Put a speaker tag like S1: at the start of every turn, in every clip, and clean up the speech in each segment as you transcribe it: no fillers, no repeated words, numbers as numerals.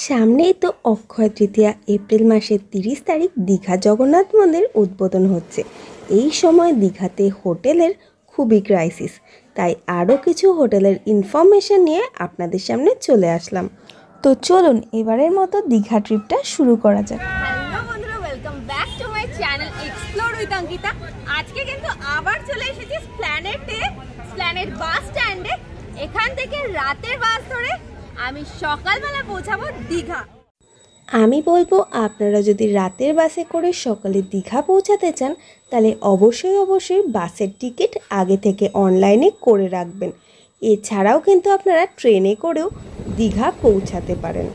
S1: সামনেই তো অক্ষয় তৃতীয়া। এপ্রিল মাসের 30 তারিখ দীঘা জগন্নাথ মন্দির উদ্বোধন হচ্ছে। এই সময় দীঘাতে হোটেলের খুবই ক্রাইসিস, তাই আরও কিছু হোটেলের ইনফরমেশন নিয়ে আপনাদের সামনে চলে আসলাম। তো চলুন এবারের মতো দীঘা ট্রিপটা শুরু করা যাক।
S2: হ্যালো বন্ধুরা, welcome back to my channel explore with Ankita. আজকে কিন্তু আবার চলে এসেছি স্প্ল্যানেড বাস স্ট্যান্ডে। এখান থেকে রাতের বাস ধরে আমি সকালবেলা পৌঁছাবো দীঘা।
S1: আমি বলবো আপনারা যদি রাতের বাসে করে সকালে দীঘা পৌঁছাতে চান, তাহলে অবশ্যই বাসের টিকিট আগে থেকে অনলাইনে করে রাখবেন। এছাড়াও কিন্তু আপনারা ট্রেনে করেও দীঘা পৌঁছাতে পারেন।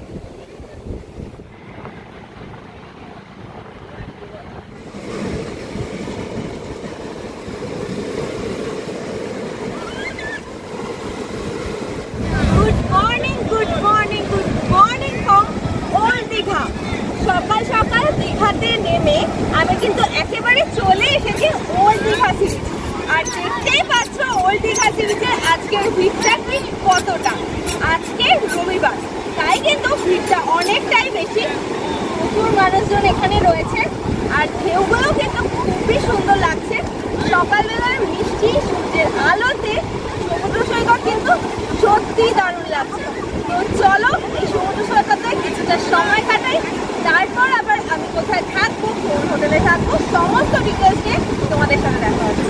S2: সকাল সকাল দীঘাতে নেমে আমি কিন্তু একেবারে চলে এসেছি ওল্ড দীঘা সি বিচ। আর দেখতেই পাচ্ছ ওল্ড দীঘা সি বিচের আজকের ভিড়টা ঠিক কতটা। আজকে রবিবার, তাই কিন্তু ভিড়টা অনেকটাই বেশি। প্রচুর মানুষজন এখানে রয়েছে আর ঢেউগুলো কিন্তু খুবই সুন্দর লাগছে। সকালবেলার মিষ্টি সূর্যের আলোতে সমুদ্র সৈকত কিন্তু সত্যি দারুণ লাগছে। তো চলো এই সমুদ্র সৈকতে কিছুটা সময় কাটাই, তারপর আবার আমি কোথায় থাকবো, কোন হোটেলে থাকবো, সমস্ত ডিটেলস নিয়ে তোমাদের সাথে দেখা হচ্ছে।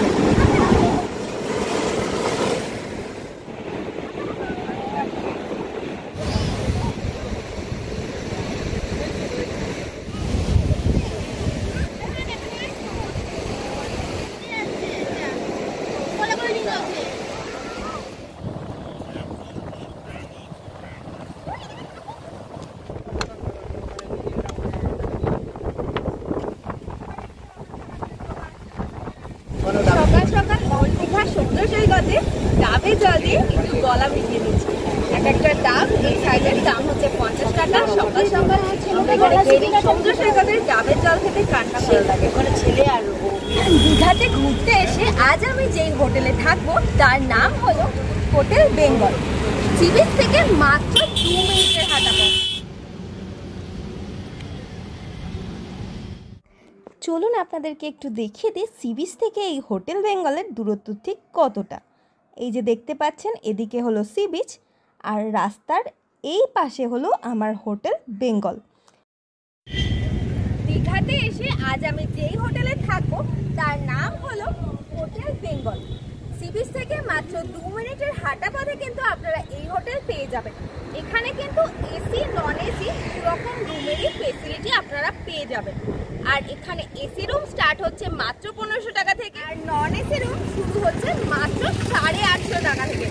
S2: সকাল সকাল ওল্ড দীঘা সমুদ্র সৈকতে ডাবের জল দিয়ে একটু গলা ভিজিয়ে নিচ্ছি। একটা ডাব এই সাইডের দাম হচ্ছে 50 টাকা। সকাল সকাল সমুদ্র সৈকতের ডাবের জল খেতে কান্না ভালো লাগে। ওখানে ছেলে আর দীঘাতে ঘুরতে এসে আজ আমি যেই হোটেলে থাকবো তার নাম হলো হোটেল বেঙ্গল। সি বিচ থেকে মাত্র 2 মিনিটের হাঁটা পথ।
S1: চলুন আপনাদেরকে একটু দেখিয়ে দিই সি বিচ থেকে এই হোটেল বেঙ্গলের দূরত্ব ঠিক কতটা। এই যে দেখতে পাচ্ছেন, এদিকে হলো সি বিচ আর রাস্তার এই পাশে হলো আমার হোটেল বেঙ্গল।
S2: দীঘাতে এসে আজ আমি যেই হোটেলে থাকবো তার নাম হলো হোটেল বেঙ্গল। সি বিচ থেকে মাত্র 2 মিনিটের হাঁটা পথে কিন্তু আপনারা এই হোটেল পেয়ে যাবেন। এখানে কিন্তু এসি নন এসি দুরকম রুমেরই ফেসিলিটি আপনারা পেয়ে যাবেন। আর এখানে এসি রুম স্টার্ট হচ্ছে মাত্র 1500 টাকা থেকে, আর নন এসি রুম শুরু হচ্ছে মাত্র 850 টাকা থেকে।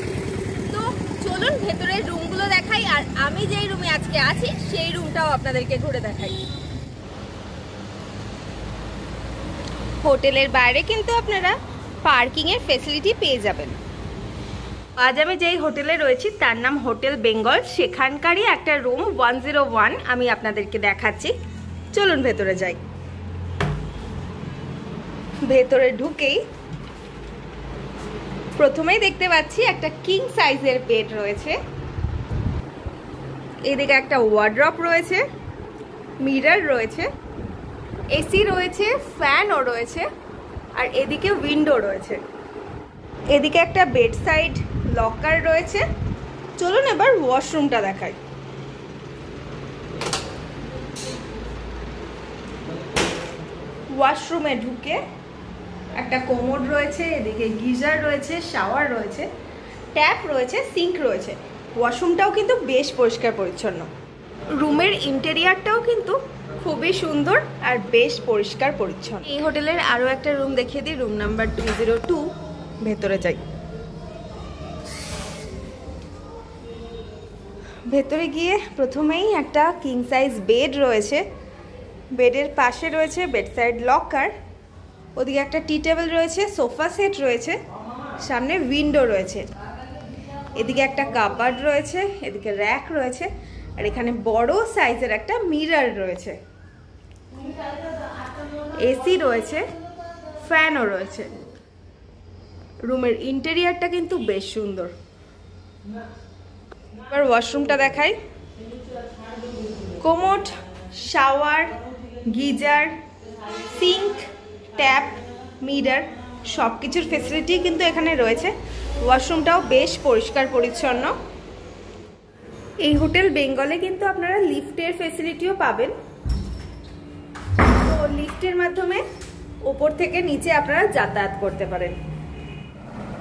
S2: তো চলুন ভেতরের রুমগুলো দেখাই, আর আমি যেই রুমে আজকে আছি সেই রুমটাও আপনাদেরকে ঘুরে দেখাই। হোটেলের বাইরে কিন্তু আপনারা পার্কিংয়ের ফেসিলিটি পেয়ে যাবেন। আজ আমি যেই হোটেলে রয়েছি তার নাম হোটেল বেঙ্গল। সেখানকারই একটা রুম 101 আমি আপনাদেরকে দেখাচ্ছি। চলুন ভেতরে যাই। ভেতরে ঢুকেই প্রথমেই দেখতে পাচ্ছি একটা কিং সাইজের বেড রয়েছে। এদিকে একটা ওয়ার্ড্রপ রয়েছে, মিরর রয়েছে, এসি রয়েছে, ফ্যানও রয়েছে, আর এদিকে উইন্ডো রয়েছে। এদিকে একটা বেড সাইড লকার রয়েছে। চলুন এবার ওয়াশরুমটা দেখাই। ওয়াশরুমে ঢুকে একটা কোমোড রয়েছে, এদিকে গিজার রয়েছে, শাওয়ার রয়েছে, ট্যাপ রয়েছে, সিঙ্ক রয়েছে। ওয়াশরুমটাও কিন্তু বেশ পরিষ্কার পরিচ্ছন্ন। রুমের ইন্টেরিয়ারটাও কিন্তু খুবই সুন্দর আর বেশ পরিষ্কার পরিচ্ছন্ন। এই হোটেলের আরও একটা রুম দেখিয়ে দিই, রুম নাম্বার 202। ভেতরে যাই। ভেতরে গিয়ে প্রথমেই একটা কিং সাইজ বেড রয়েছে। বেডের পাশে রয়েছে বেড সাইড লকার, ওদিকে একটা টি টেবিল রয়েছে, সোফা সেট রয়েছে, সামনে উইন্ডো রয়েছে, এদিকে একটা কাপবোর্ড রয়েছে, এদিকে র্যাক রয়েছে, আর এখানে বড় সাইজের একটা মিরর রয়েছে। এসি রয়েছে, ফ্যানও রয়েছে। রুমের ইন্টেরিয়ারটা কিন্তু বেশ সুন্দর। এবার ওয়াশরুমটা দেখাই। Commode, shower, geyser, sink, tap, mirror সব কিছুর ফেসিলিটি কিন্তু এখানে রয়েছে। ওয়াশরুমটাও বেশ পরিষ্কার পরিচ্ছন্ন। এই হোটেল বেঙ্গলে কিন্তু আপনারা লিফটের ফেসিলিটিও পাবেন। তো লিফটের মাধ্যমে ওপর থেকে নিচে আপনারা যাতায়াত করতে পারেন।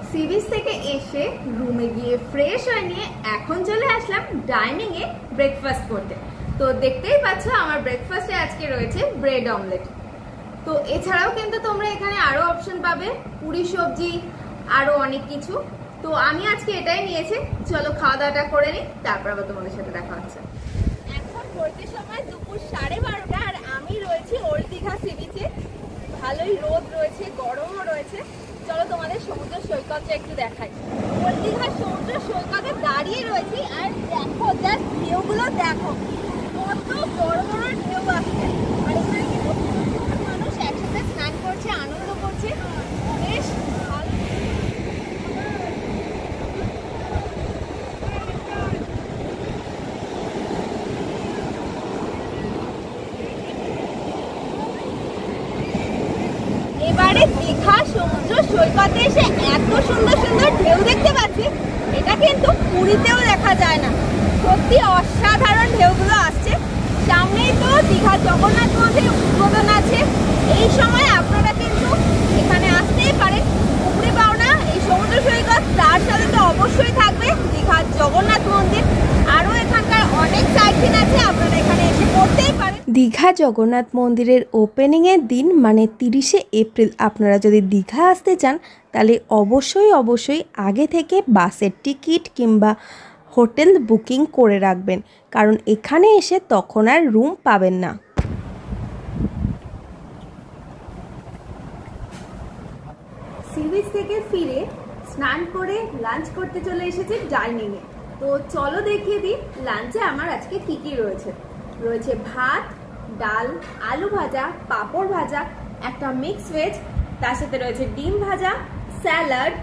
S2: সি বিচ থেকে এসে রুমে গিয়ে ফ্রেশ হয়ে নিয়ে এখন চলে আসলাম ডাইনিংয়ে ব্রেকফাস্ট করতে। তো দেখতেই পাচ্ছ আমার ব্রেকফাস্টে আজকে রয়েছে ব্রেড অমলেট। তো এছাড়াও কিন্তু তোমরা এখানে আরও অপশন পাবে, পুরি সবজি, আরও অনেক কিছু। তো আমি আজকে এটাই নিয়েছি। চলো খাওয়া দাওয়াটা করে নিই, তারপর আবার তোমাদের সাথে দেখা হচ্ছে। এখন পড়তে সময় দুপুর 12:30 আর আমি রয়েছি ওল্ড দীঘা সি বিচে। ভালোই রোদ রয়েছে, গরমও রয়েছে। চলো তোমাদের সমুদ্র সৈকতটা একটু দেখাই। ওল্ড দীঘার সমুদ্র সৈকতে দাঁড়িয়ে রয়েছি আর দেখো জাস্ট ঢেউগুলো দেখো, কত বড় বড় ঢেউ আসছে। আর এখানে কিন্তু মানুষ একসাথে স্নান করছে, আনন্দ করছে, বেশ ভালো। এবারে দীঘা সমুদ্র সৈকতে এসে এত সুন্দর সুন্দর ঢেউ দেখতে পাচ্ছি, এটা কিন্তু পুরীতেও দেখা যায় না। সত্যি অসাধারণ ঢেউগুলো আসছে। সামনেই তো দীঘা জগন্নাথ মন্দির উদ্বোধন আছে। এই সময় আপনারা কিন্তু এখানে আসতেই পারেন। উপরি পাওনা এই সমুদ্র সৈকত, তার সাথে তো অবশ্যই থাকবে দীঘা জগন্নাথ মন্দির। আরও এখানকার অনেক সাইট সিন আছে, আপনারা এখানে এসে করতেই পারেন।
S1: দীঘা জগন্নাথ মন্দিরের ওপেনিংয়ের দিন মানে 30শে এপ্রিল আপনারা যদি দীঘা আসতে চান তাহলে অবশ্যই আগে থেকে বাসের টিকিট কিংবা হোটেল বুকিং করে রাখবেন, কারণ এখানে এসে তখন আর রুম পাবেন না।
S2: সি বিচ থেকে ফিরে স্নান করে লাঞ্চ করতে চলে এসেছি ডাইনিংয়ে। তো চলো দেখিয়ে দিই লাঞ্চে আমার আজকে কি কি রয়েছে। রয়েছে ভাত, ডাল, আলু ভাজা, পাঁপড় ভাজা, একটা মিক্স ভেজ, তার সাথে রয়েছে ডিম ভাজা, স্যালাড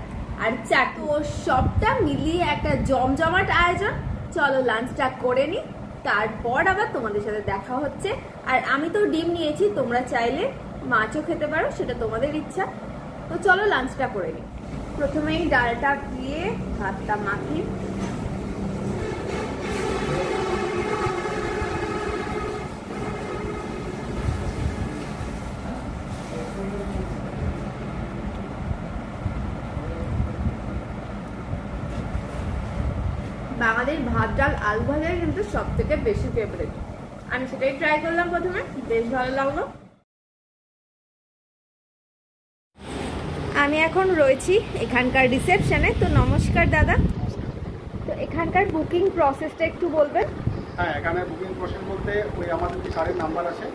S2: আর চাট। তো সবটা মিলিয়ে একটা জমজমাট আয়োজন। চলো লাঞ্চটা করে নিই, তারপর আবার তোমাদের সাথে দেখা হচ্ছে। আর আমি তো ডিম নিয়েছি, তোমরা চাইলে মাছও খেতে পারো, সেটা তোমাদের ইচ্ছা। তো চলো লাঞ্চটা করে নিই। প্রথমেই ডালটা দিয়ে ভাতটা মাখি। বাঙালির ভাত ডাল আলু ভাজাই কিন্তু সব থেকে বেশি ফেভারিট। আমি সেটাই ট্রাই করলাম প্রথমে, বেশ ভালো লাগলো। আমি এখন রয়েছি এখানকার রিসেপশনে। তো নমস্কার দাদা, তো এখানকার বুকিং প্রসেসটা একটু বলবেন?
S3: হ্যাঁ, এখানে বুকিং প্রসেস বলতে ওই আমাদের যে কারের নাম্বার আছে,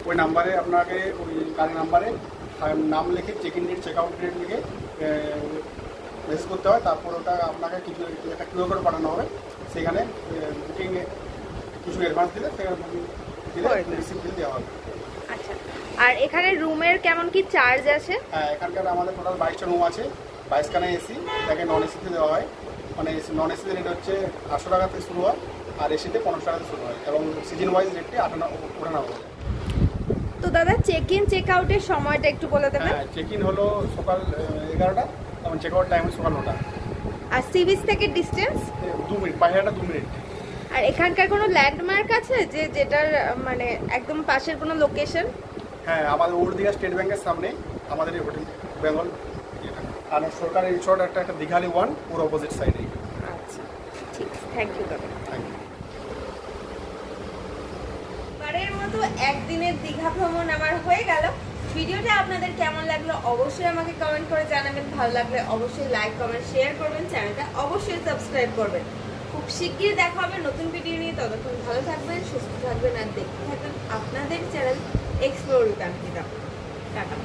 S3: ওই নাম্বারে আপনাকে ওই কারের নাম্বারে নাম লিখে check in date, check out date লিখে মেসেজ করতে হয়। তারপর ওটা আপনাকে কিছু একটা কিউ করে পাঠানো হবে। সেখানে বুকিংয়ে কিছু অ্যাডভান্স দিলে সেখানে বুকিং দিলে রিসিভ বিল দেওয়া হবে।
S2: আচ্ছা, আর এখানে রুমের কেমন কি চার্জ আছে?
S3: হ্যাঁ, এখানকার আমাদের টোটাল 22টা রুম আছে। 22খানে এসি, এটাকে নন এসিতে দেওয়া হয়। মানে নন এসিতে রেট হচ্ছে 800 টাকা থেকে শুরু হয়, আর এসিতে 1500 টাকা থেকে শুরু হয়, এবং সিজন ওয়াইজ রেটটি ওঠানো হবে।
S2: তো দাদা চেক ইন চেক আউটের সময়টা একটু বলে দেবেন?
S3: হ্যাঁ, চেক ইন হলো সকাল 11টা, এবং চেক আউট টাইম সকাল 9টা।
S2: আর সি বিচ থেকে ডিস্টেন্স
S3: 2 মিনিট, পাহাড়টা 2 মিনিট।
S2: আর এখানকার কোনো ল্যান্ডমার্ক আছে যেটার মানে একদম পাশের কোনো লোকেশন?
S3: হ্যাঁ, আমাদের ওল্ড দীঘা স্টেট ব্যাংকের সামনে আমাদের এই হোটেল বেঙ্গল, আর সরকারি রিসোর্ট একটা দীঘালি 1 ওর অপোজিট সাইডে।
S2: আচ্ছা, ঠিক আছে, থ্যাংক ইউ দাদা।
S3: Thank you.
S2: এবারের মতো একদিনের দীঘা ভ্রমণ আমার হয়ে গেল। ভিডিওটা আপনাদের কেমন লাগলো অবশ্যই আমাকে কমেন্ট করে জানাবেন। ভালো লাগলে অবশ্যই লাইক কমেন্ট শেয়ার করবেন, চ্যানেলটা অবশ্যই সাবস্ক্রাইব করবেন। খুব শিগগিরই দেখা হবে নতুন ভিডিও নিয়ে। ততক্ষণ ভালো থাকবেন, সুস্থ থাকবেন, আর দেখতে থাকবেন আপনাদের channel explore with Ankita. Tata.